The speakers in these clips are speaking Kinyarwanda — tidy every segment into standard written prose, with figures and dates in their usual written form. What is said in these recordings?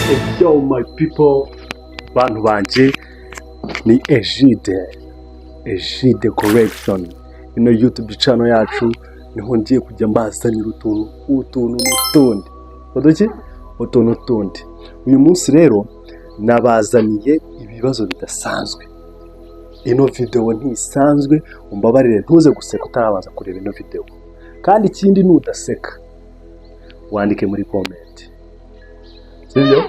Yo my people, bantu banje ni Egide Correction. Ino YouTube channel yacu niho ngiye kujya mbazanira utuntu n'utundi. Uyu munsi rero nabazaniye ibibazo bidasanzwe. Ino video ntisanzwe, umbabarire ntuze guseka utarabaza kureba ino video. Kandi ikindi nudaseka wandike muri comment. Sibyo?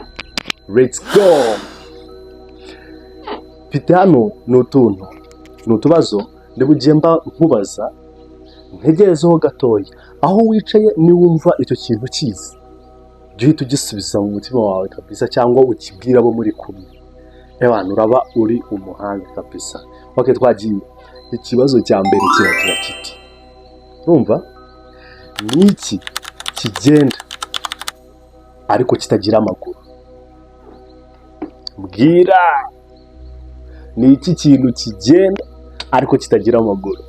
Let's go. Mfite hano n'utubazo ndibugiye nkubaza, ntegerezeho gatoya. Aho wicaye niwumva icyo kintu kizi, jya uhita ugisubiza mu mutima wawe kabisa, cyangwa ukibwira abo muri kumwe. Abantu uraba uri umuhanga kabisa. Okay, twagiye. Ikibazo cya mbere kiragira kiti, urumva niki kigenda ariko kitagira amaguru? Mbwira, ni iki kintu kigenda ariko kitagira amaguru?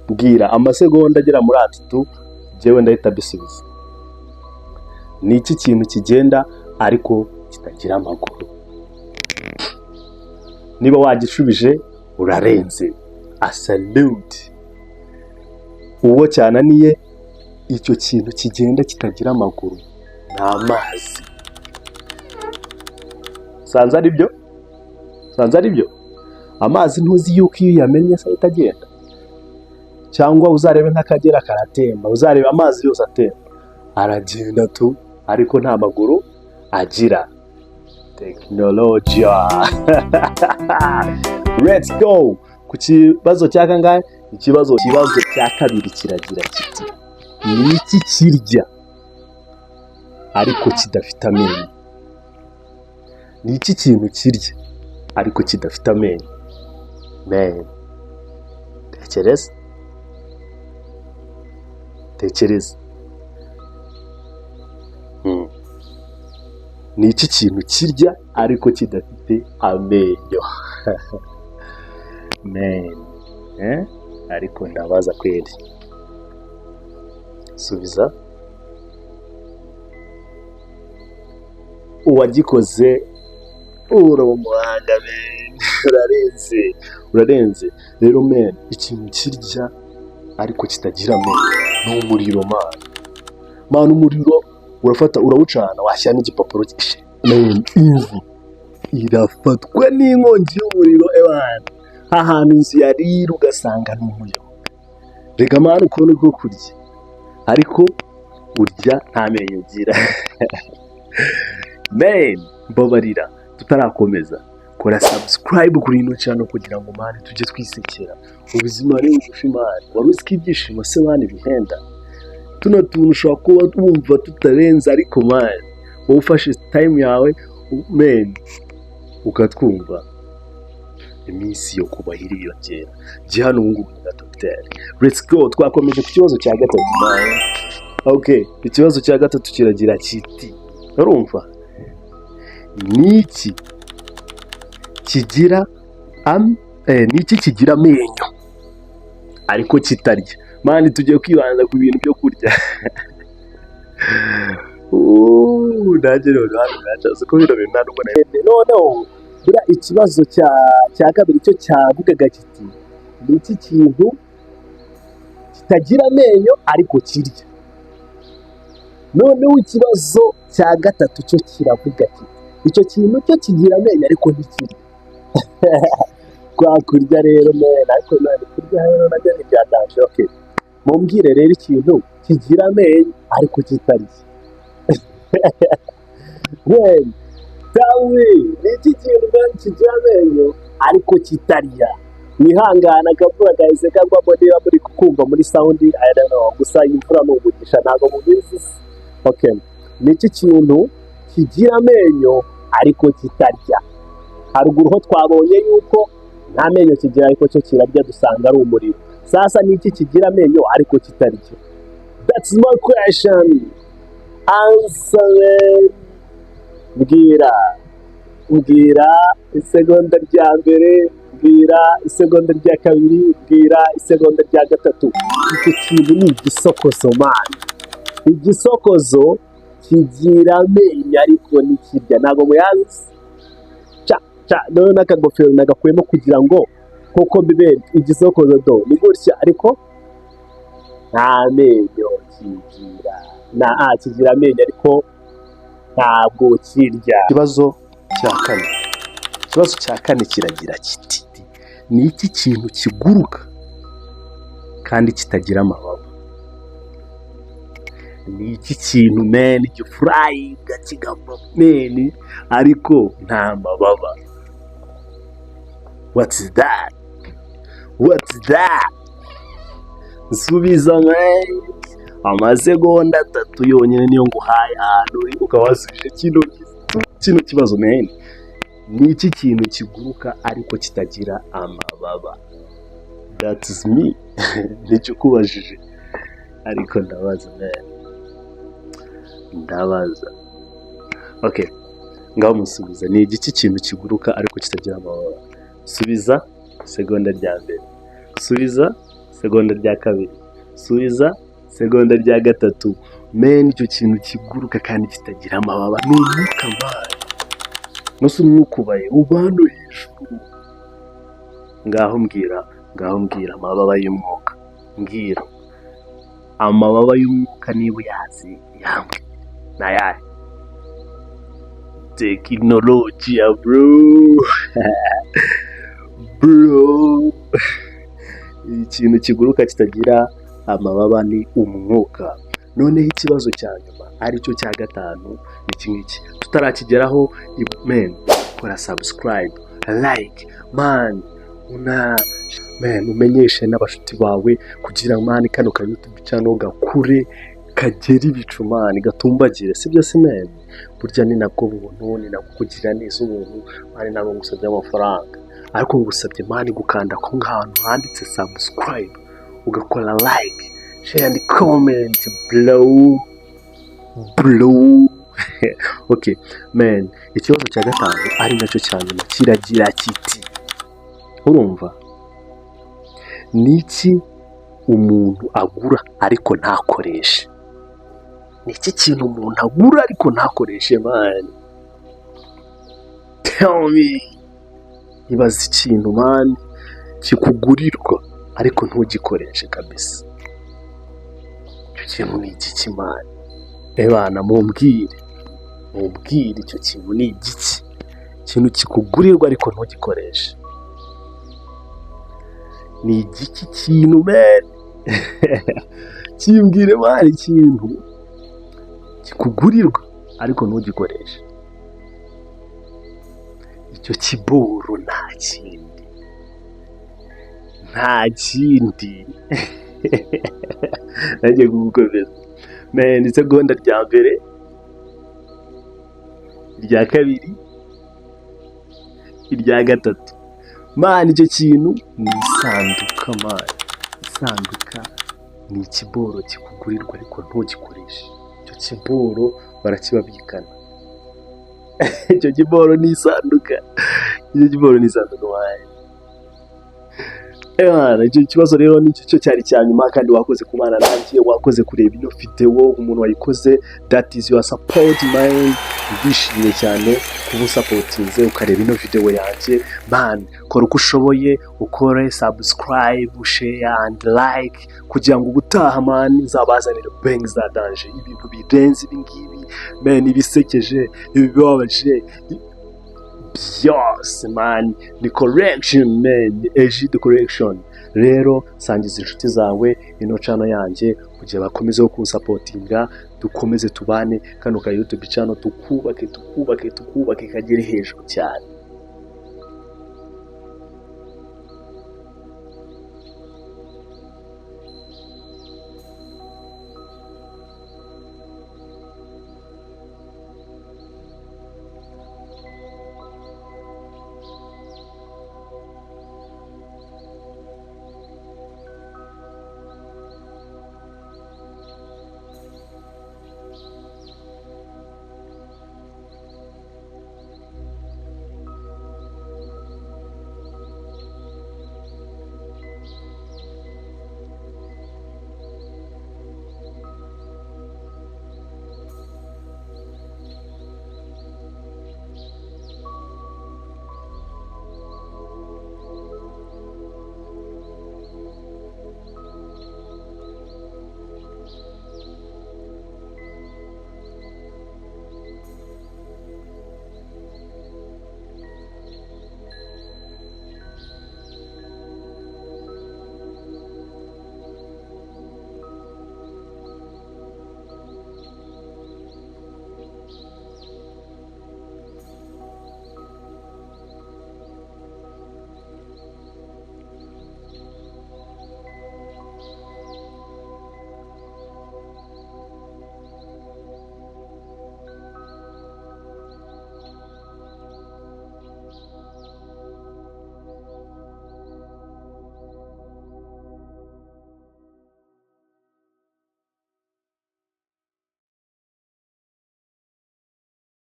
Mbwira amasegonda agera muri 3 jewe ndahita bisubiza. Ni iki kintu kigenda ariko kitagira amaguru? Niba wagishubije urarenze. A salute. Uwo cyananiye icyo kintu kigenda kitagira amaguru ni amazi. Sanza ari byo? Amazi ntuzi yuko iyo yamenye se itagenda? Cyangwa uzarebe nk'akagera karatemba, uzarebe amazi yose atemba aragenda tu, ariko nta maguru agira. Technology. Let's go. Ku kibazo cya kangahe? Ikibazo cya kabiri kiragira kiti, ni iki kirya ariko kidafite amenyo? Ni iki kintu kirya ariko kidafite amenyo? Tekereza. Ni iki kintu kirya ariko kidafite amenyo? Ariko ndabaza kweli. Subiza. Uwagikoze umuhanga urarenze. Rero ikintu kirya ariko kitagira amenyo ni umuriro man. Umuriro urafata urawucana, washyira n'igipapuro gishe. Inzu irafatwa n'inkongi y'umuriro ahantu inzu yarira ugasanga n'umuriro. Rega mwana ukuntu bwo kurya ariko urya nta menyo ugira. Mbabarira tutarakomeza, kora subscribe kuri ino channel kugira ngo mwana tujye twisekera. Ubuzima ni bugufi mwana. Wari uzi ko ibyishimo se mwana bihenda? Tuno tuntu ushobora kuba wumva tutarenze, ariko mwana wowe ufashe time yawe ukatwumva, iminsi yo kubahira yiyongera. Hano ubu ngubu na Dr. Let's go. Twakomeje ku kibazo cya gatatu mwana. Okay, ikibazo cya gatatu kiragira kiti, urumva niki kigira amenyo ariko kitarya? Mani tugiye kwibanza ku bintu byo kurya. Nanjye rero nacaze ko bino bintu ntabona. No. Bura ikibazo cya kabiri cyo cyavugaga kiti, ni iki kintu kitagira amenyo ariko kirya? Noneho ikibazo cya gatatu cyo kiravuga kiti, icyo kintu cyo kigira amenyo ariko ntikirya. Kwa kurya rero ariko nani kurya rero najya ntibyatanje. Okay, mumbwire rero ikintu kigira amenyo ariko kitarya. Tawe, ni iki kintu kigira amenyo ariko kitarya? Wihangana akavura gahise kagwamo niba muri kukumva muri sound, I don't know, gusa imvura n'umugisha ntabwo mubizi. Okay, ni iki kintu kigira amenyo ariko kitarya? Haruguru ho twabonye yuko nta menyo kigira ariko cyo kirarya, dusanga ari umuriro. Sasa ni iki kigira amenyo ariko kitarya? That's my question. Answer. Mbwira isegonda rya mbere, bwira isegonda rya kabiri, bwira isegonda rya gatatu. Icyo kintu ni igisokozo mani. Igisokozo kigira amenyo ariko nikirya, ntabwo muyazi. None n'akagofero nagakuyemo kugira ngo koko bibere igisokozo do ni gutya, ariko nta menyo kigira. Kigira amenyo ariko ntabwo kirya. Ikibazo cya kane kiragira kiti: ni iki kintu kiguruka kandi kitagira amababa? Ni iki kintu gifurayinga kigamba ariko nta mababa? What's that? Nsubiza amasegonda 3 yonyine niyo nguhaye ahantu ukaba wasubije kino kibazo ni iki kintu kiguruka ariko kitagira amababa? That is me. Nicyo kubajije ariko ndabaza. Okay, ngaho musubiza, ni iki kintu kiguruka ariko kitagira amababa? Subiza segonda rya mbere, subiza segonda rya kabiri, subiza segonda rya gatatu. Icyo kintu kiguruka kandi kitagira amababa ni umwuka mani. Nusu umwuka ubaye ubano hejuru. Ngaho mbwira amababa y'umwuka. Mbwira amababa y'umwuka niba uyazi yamwe nayahe? Tekinolojia bro. Ikintu kiguruka kitagira amababa ni umwuka. Noneho ikibazo cya nyuma aricyo cya gatanu ni iki. Tutarakigeraho kora subscribe, like umenyeshe n'abashuti bawe kugira kano ka YouTube channel gakure kagera ibicu gatumbagire, sibyo se burya ni nabwo buntu, ni nabwo kugira neza ubuntu ntabwo ngusabye amafaranga, ariko ngusabye gukanda ko nk'ahantu handitse subscribe, ugakora like, share and comment below. Okay ikibazo cya gatanu ari nacyo cya nyuma kiragira kiti: urumva ni iki umuntu agura ariko ntakoreshe? Ni iki kintu umuntu agura ariko ntakoreshe Tell me. Ibaza ikintu kikugurirwa ariko ntugikoreshe kabisa. Icyo kintu ni iki mumbwire icyo kintu ni igiki? Ikintu kikugurirwa ariko ntugikoreshe. Ni igiki kintu kimbwire ikintu kikugurirwa ariko ntugikoreshe. Icyo kiboro nta kindi. Nagiye kugukomeza isegonda rya mbere, irya kabiri, irya gatatu. Icyo kintu ni isanduka isanduka ni ikiboro kikugurirwa ariko ntugikoreshe. Icyo kiboro barakibabikana. Icyo kiboro ni isanduka. Icyo kibazo rero nicyo cyari cya nyuma, kandi wakoze kubana nanjye, wakoze kureba ino video, umuntu wayikoze, that is your support ndishimye cyane kuba usapotinze ukareba ino video yanjye. Kora uko ushoboye, ukore subscribe, share and like kugira ngo ubutaha nzabazanire bang za danger, ibintu birenze ibingibi ibisekeje, ibibabaje byose ni correction ni Egide correction. Rero sangiza inshuti zawe ino channel yanjye kugira bakomeze kunsapotinga, dukomeze tubane kano ka YouTube channel, tukubake kagere hejuru cyane.